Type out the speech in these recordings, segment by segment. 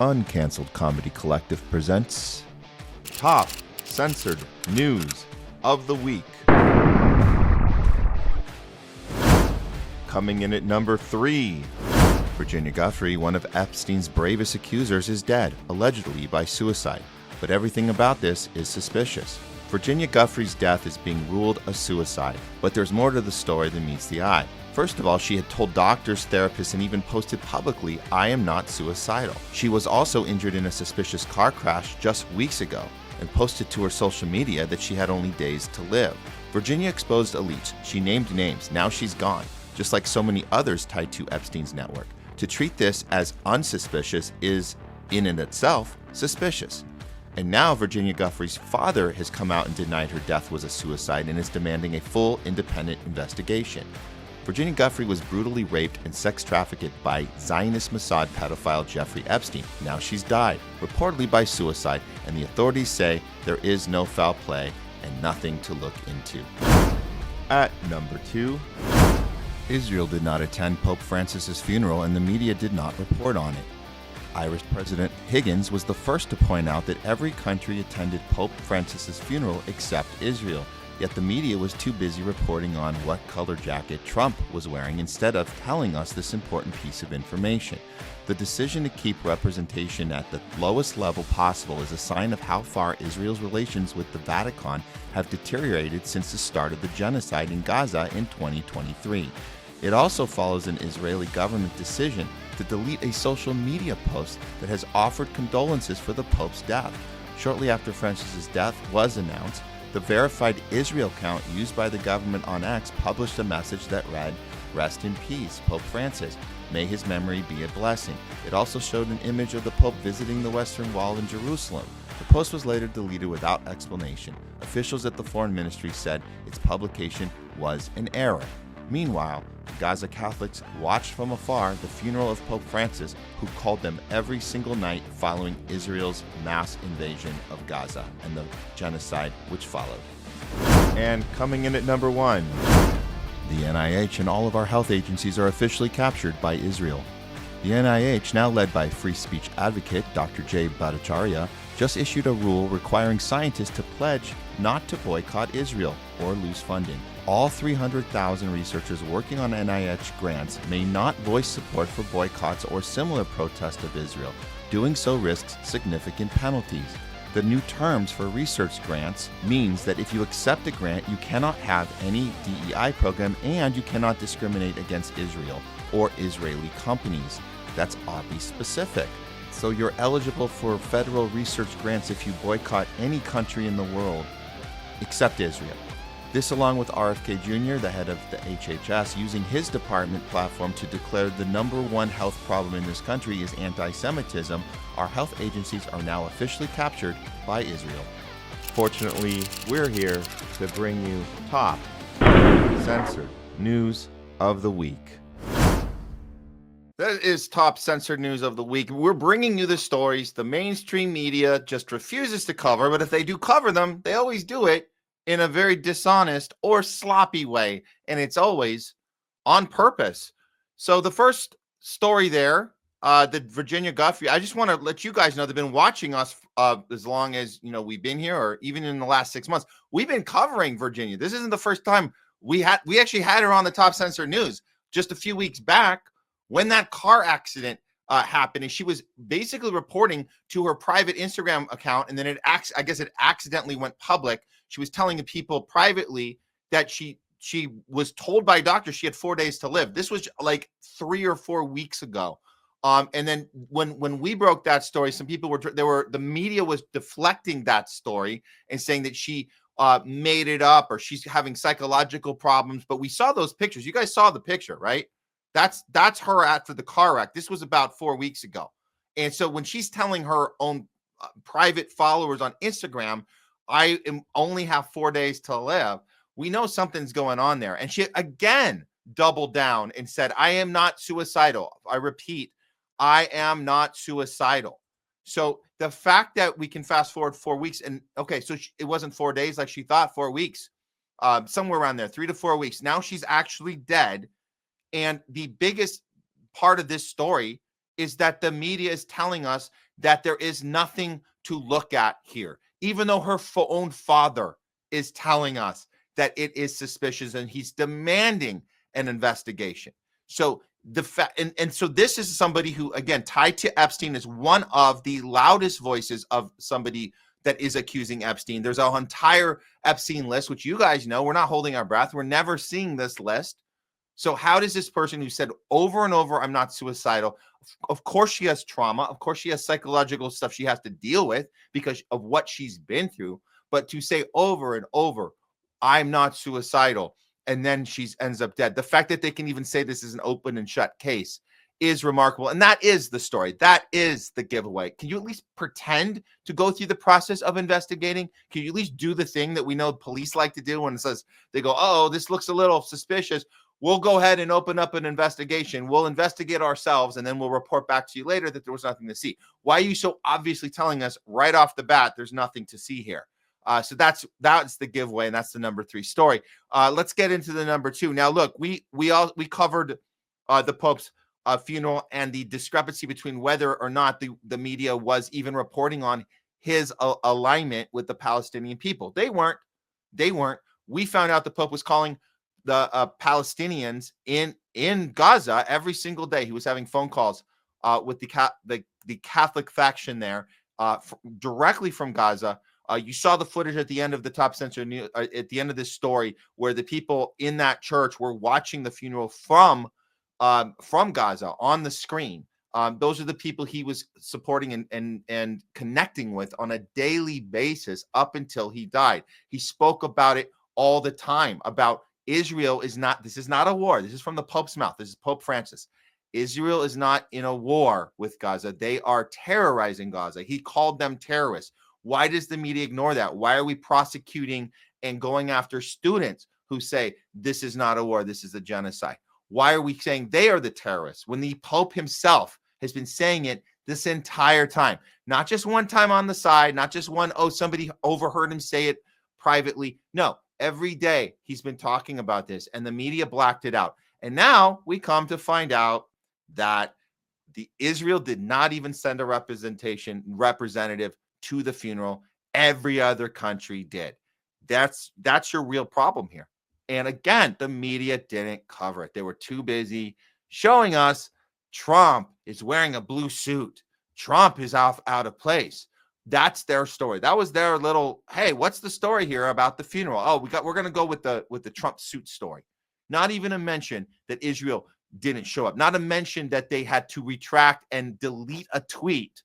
Uncanceled Comedy Collective presents Top Censored News of the Week. Coming in at number 3, Virginia Guthrie, one of Epstein's bravest accusers, is dead, allegedly by suicide. But everything about this is suspicious. Virginia Guthrie's death is being ruled a suicide, but there's more to the story than meets the eye. First of all, she had told doctors, therapists, and even posted publicly, "I am not suicidal." She was also injured in a suspicious car crash just weeks ago and posted to her social media that she had only days to live. Virginia exposed elites. She named names. Now she's gone, just like so many others tied to Epstein's network. To treat this as unsuspicious is, in and itself, suspicious. And now Virginia Guthrie's father has come out and denied her death was a suicide and is demanding a full, independent investigation. Virginia Guthrie was brutally raped and sex trafficked by Zionist Mossad pedophile Jeffrey Epstein. Now she's died, reportedly by suicide, and the authorities say there is no foul play and nothing to look into. At number 2, Israel did not attend Pope Francis's funeral and the media did not report on it. Irish President Higgins was the first to point out that every country attended Pope Francis's funeral except Israel. Yet the media was too busy reporting on what color jacket Trump was wearing instead of telling us this important piece of information. The decision to keep representation at the lowest level possible is a sign of how far Israel's relations with the Vatican have deteriorated since the start of the genocide in Gaza in 2023. It also follows an Israeli government decision to delete a social media post that has offered condolences for the Pope's death. Shortly after Francis's death was announced, the verified Israel account used by the government on X published a message that read, "Rest in peace, Pope Francis. May his memory be a blessing." It also showed an image of the Pope visiting the Western Wall in Jerusalem. The post was later deleted without explanation. Officials at the Foreign Ministry said its publication was an error. Meanwhile, Gaza Catholics watched from afar the funeral of Pope Francis, who called them every single night following Israel's mass invasion of Gaza and the genocide which followed. And coming in at number 1, the NIH and all of our health agencies are officially captured by Israel. The NIH, now led by free speech advocate Dr. Jay Bhattacharya, just issued a rule requiring scientists to pledge not to boycott Israel or lose funding. All 300,000 researchers working on NIH grants may not voice support for boycotts or similar protests of Israel. Doing so risks significant penalties. The new terms for research grants means that if you accept a grant, you cannot have any DEI program and you cannot discriminate against Israel or Israeli companies. That's oddly specific. So you're eligible for federal research grants if you boycott any country in the world except Israel. This along with RFK Jr., the head of the HHS, using his department platform to declare the number one health problem in this country is anti-Semitism. Our health agencies are now officially captured by Israel. Fortunately, we're here to bring you top censored news of the week. That is top censored news of the week. We're bringing you the stories the mainstream media just refuses to cover, but if they do cover them, they always do it in a very dishonest or sloppy way, and it's always on purpose. So the first story there, the Virginia Guthrie, I just want to let you guys know they've been watching us as long as we've been here, or even in the last 6 months. We've been covering Virginia. This isn't the first time we actually had her on the top censored news just a few weeks back when that car accident happened, and she was basically reporting to her private Instagram account, and then I guess it accidentally went public. She was telling the people privately that she was told by a doctor she had 4 days to live. This was like 3 or 4 weeks ago. And then when we broke that story, some people the media was deflecting that story and saying that she made it up or she's having psychological problems. But we saw those pictures. You guys saw the picture, right? That's her after the car wreck. This was about 4 weeks ago. And so when she's telling her own private followers on Instagram, I only have 4 days to live, we know something's going on there. And she again doubled down and said, "I am not suicidal." I repeat, I am not suicidal. So the fact that we can fast forward 4 weeks and okay, so it wasn't 4 days like she thought, 4 weeks, somewhere around there, 3 to 4 weeks. Now she's actually dead. And the biggest part of this story is that the media is telling us that there is nothing to look at here, even though her own father is telling us that it is suspicious and he's demanding an investigation. So the fact, and so this is somebody who, again, tied to Epstein, is one of the loudest voices of somebody that is accusing Epstein. There's an entire Epstein list, which you guys know. We're not holding our breath. We're never seeing this list. So how does this person who said over and over, I'm not suicidal, of course she has trauma, of course she has psychological stuff she has to deal with because of what she's been through, but to say over and over, I'm not suicidal, and then she ends up dead. The fact that they can even say this is an open and shut case is remarkable. And that is the story. That is the giveaway. Can you at least pretend to go through the process of investigating? Can you at least do the thing that we know police like to do when it says they go, oh, this looks a little suspicious. We'll go ahead and open up an investigation. We'll investigate ourselves, and then we'll report back to you later that there was nothing to see. Why are you so obviously telling us right off the bat there's nothing to see here? So that's the giveaway, and that's the number 3 story. Let's get into the number 2. Now, look, we covered the Pope's funeral and the discrepancy between whether or not the media was even reporting on his alignment with the Palestinian people. They weren't. We found out the Pope was calling the Palestinians in Gaza every single day. He was having phone calls with the Catholic faction there directly from Gaza. You saw the footage at the end of the Top Censored News, at the end of this story, where the people in that church were watching the funeral from Gaza on the screen. Those are the people he was supporting and connecting with on a daily basis up until he died. He spoke about it all the time, about Israel is not, this is not a war. This is from the Pope's mouth. This is Pope Francis. Israel is not in a war with Gaza. They are terrorizing Gaza. He called them terrorists. Why does the media ignore that? Why are we prosecuting and going after students who say this is not a war, this is a genocide? Why are we saying they are the terrorists when the Pope himself has been saying it this entire time? Not just one time on the side, not just one, oh, somebody overheard him say it privately. No, every day he's been talking about this, and the media blacked it out. And now we come to find out that Israel did not even send a representative to the funeral. Every other country did. That's your real problem here. And again, the media didn't cover it. They were too busy showing us Trump is wearing a blue suit. Trump is out of place. That's their story. That was their little, hey, what's the story here about the funeral? Oh, we're going to go with the Trump suit story. Not even a mention that Israel didn't show up. Not a mention that they had to retract and delete a tweet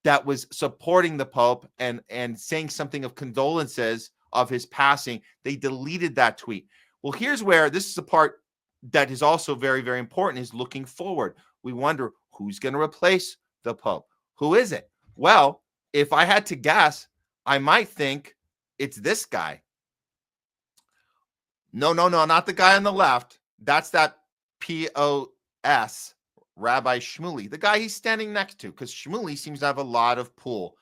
that was supporting the Pope and saying something of condolences of his passing. They deleted that tweet. Well, here's where this is a part that is also very, very important, is looking forward. We wonder who's going to replace the Pope. Who is it? Well, if I had to guess, I might think it's this guy. No, not the guy on the left. That's that POS, Rabbi Shmuley, the guy he's standing next to, because Shmuley seems to have a lot of pull.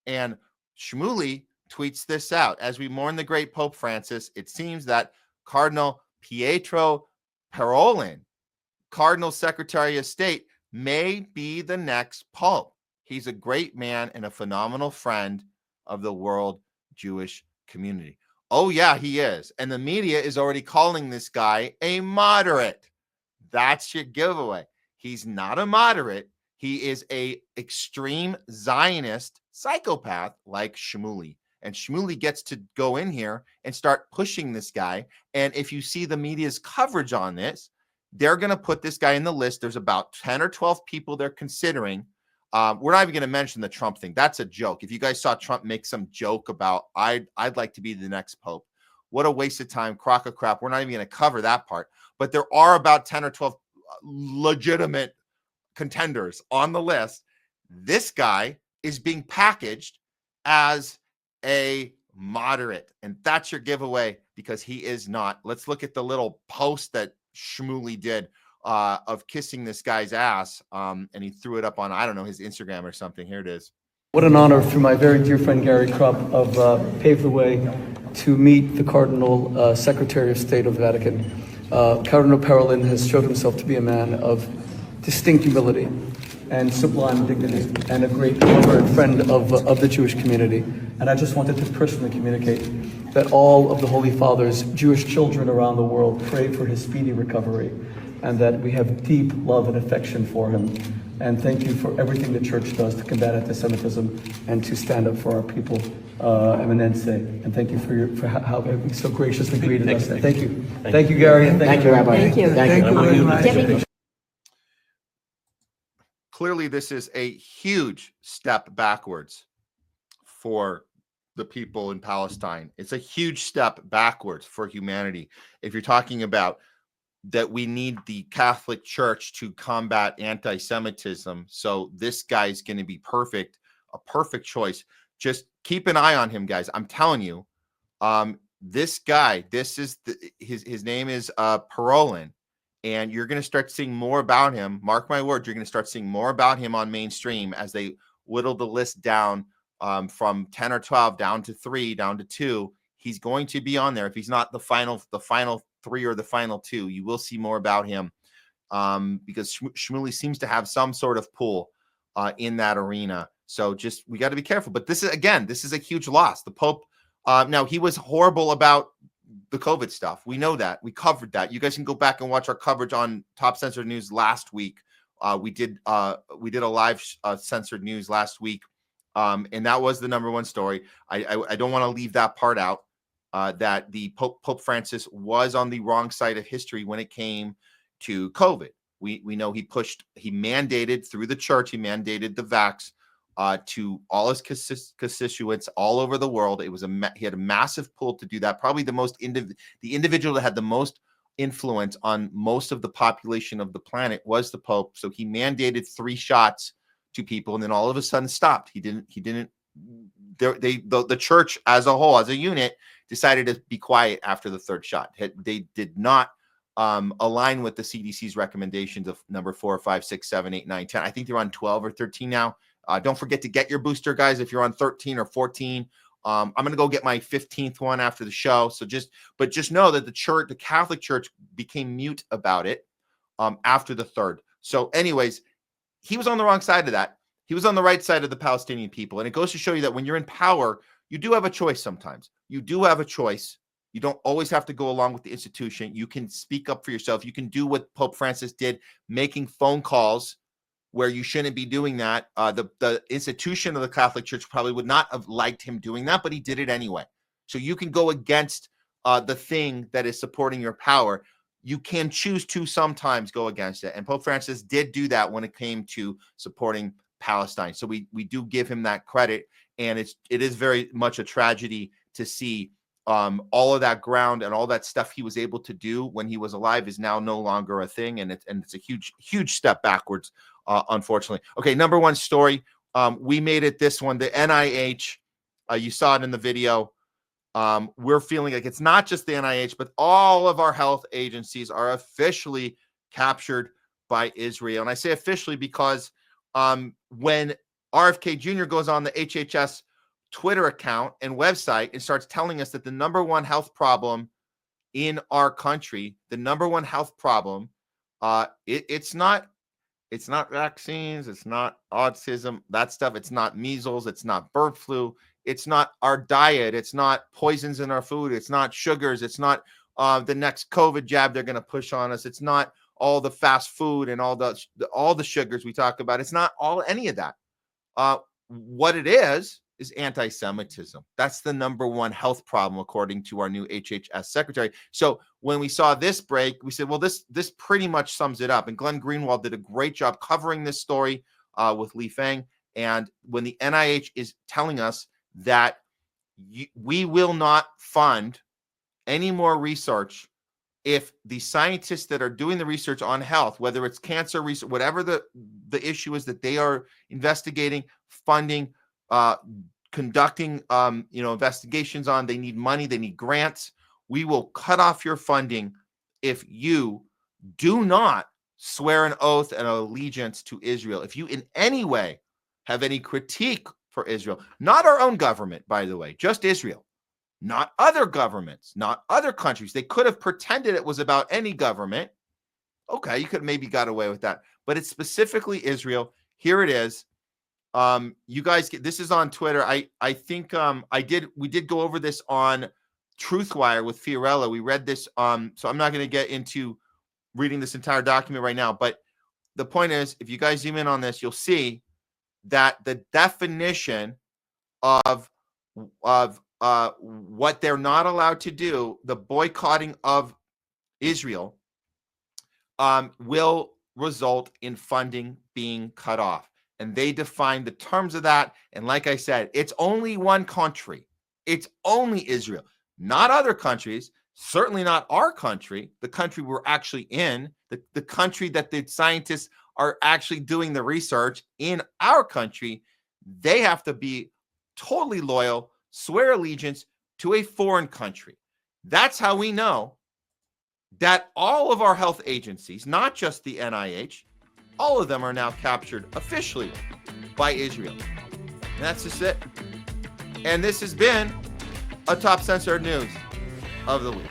And Shmuley tweets this out. As we mourn the great Pope Francis, it seems that Cardinal Pietro Parolin, Cardinal Secretary of State, may be the next Pope. He's a great man and a phenomenal friend of the world Jewish community. Oh, yeah, he is. And the media is already calling this guy a moderate. That's your giveaway. He's not a moderate. He is a extreme Zionist psychopath like Shmuley. And Shmuley gets to go in here and start pushing this guy. And if you see the media's coverage on this, they're going to put this guy in the list. There's about 10 or 12 people they're considering. We're not even going to mention the Trump thing. That's a joke. If you guys saw Trump make some joke about, I'd like to be the next Pope. What a waste of time, crock of crap. We're not even going to cover that part. But there are about 10 or 12 legitimate contenders on the list. This guy is being packaged as a moderate, and that's your giveaway, because he is not. Let's look at the little post that Shmuley did of kissing this guy's ass, and he threw it up on, I don't know, his Instagram or something. Here it is. What an honor through my very dear friend Gary Krupp of Pave the Way to meet the Cardinal Secretary of State of the Vatican. Cardinal Parolin has showed himself to be a man of distinct humility. and sublime dignity, and a great lover and friend of the Jewish community. And I just wanted to personally communicate that all of the Holy Father's Jewish children around the world pray for his speedy recovery, and that we have deep love and affection for him. And thank you for everything the Church does to combat anti-Semitism and to stand up for our people, Eminence. And thank you for how you so graciously greeted us. Thank you. Thank you, Gary. And Thank you, Rabbi. Thank you. Thank you very much. Clearly, this is a huge step backwards for the people in Palestine. It's a huge step backwards for humanity. If you're talking about that we need the Catholic Church to combat anti-Semitism, so this guy's going to be perfect, a perfect choice. Just keep an eye on him, guys. I'm telling you, this guy, his name is Parolin, and you're going to start seeing more about him. Mark my words, you're going to start seeing more about him on mainstream as they whittle the list down from 10 or 12 down to 3, down to 2. He's going to be on there. If he's not the final 3 or the final 2, you will see more about him because Shmuley seems to have some sort of pull in that arena. So just, we got to be careful. But this is a huge loss. The Pope, now he was horrible about the COVID stuff. We know that. We covered that. You guys can go back and watch our coverage on Top Censored News last week. We did a live Censored News last week. And that was the number one story. I don't want to leave that part out. That the Pope Francis was on the wrong side of history when it came to COVID. We know he mandated through the church, he mandated the vax to all his constituents all over the world. He had a massive pull to do that. Probably the individual that had the most influence on most of the population of the planet was the Pope. So he mandated 3 shots to people, and then all of a sudden stopped. The church as a whole, as a unit, decided to be quiet after the 3rd shot. They did not align with the CDC's recommendations of number 4, 5, 6, 7, 8, 9, 10. I think they're on 12 or 13 now. Don't forget to get your booster, guys, if you're on 13 or 14. I'm going to go get my 15th one after the show. So just know that the Catholic Church became mute about it after the 3rd. So anyways, he was on the wrong side of that. He was on the right side of the Palestinian people. And it goes to show you that when you're in power, you do have a choice sometimes. You do have a choice. You don't always have to go along with the institution. You can speak up for yourself. You can do what Pope Francis did, making phone calls where you shouldn't be doing that. The institution of the Catholic Church probably would not have liked him doing that, but he did it anyway. So you can go against the thing that is supporting your power. You can choose to sometimes go against it. And Pope Francis did do that when it came to supporting Palestine. So we do give him that credit. And it is very much a tragedy to see all of that ground and all that stuff he was able to do when he was alive is now no longer a thing. And it's a huge step backwards, unfortunately. Okay, number one story. We made it this one. The NIH, you saw it in the video. We're feeling like it's not just the NIH, but all of our health agencies are officially captured by Israel. And I say officially because when RFK Jr. goes on the HHS Twitter account and website and starts telling us that the number one health problem in our country, the number one health problem, it's not vaccines, it's not autism, that stuff. It's not measles, it's not bird flu. It's not our diet. It's not poisons in our food. It's not sugars. It's not the next COVID jab they're going to push on us. It's not all the fast food and all the sugars we talk about. It's not any of that. What it is anti-Semitism. That's the number one health problem, according to our new HHS secretary. So when we saw this break, we said, well, this pretty much sums it up. And Glenn Greenwald did a great job covering this story with Li Feng. And when the NIH is telling us that we will not fund any more research if the scientists that are doing the research on health, whether it's cancer research, whatever the issue is that they are investigating, funding, conducting, investigations on, they need money, they need grants. We will cut off your funding if you do not swear an oath and allegiance to Israel. If you in any way have any critique for Israel, not our own government, by the way, just Israel, not other governments, not other countries. They could have pretended it was about any government. Okay, you could have maybe got away with that, but it's specifically Israel. here it is. You guys this is on Twitter. I think we did go over this on Truthwire with Fiorella. We read this, so I'm not going to get into reading this entire document right now, but the point is, if you guys zoom in on this, you'll see that the definition of what they're not allowed to do, the boycotting of Israel, will result in funding being cut off. And they define the terms of that. And like I said, it's only one country. It's only Israel, not other countries, certainly not our country, the country we're actually in, the country that the scientists are actually doing the research in our country. They have to be totally loyal, swear allegiance to a foreign country. That's how we know that all of our health agencies, not just the NIH, all of them are now captured officially by Israel. And that's just it. And this has been a Top Censored News of the Week.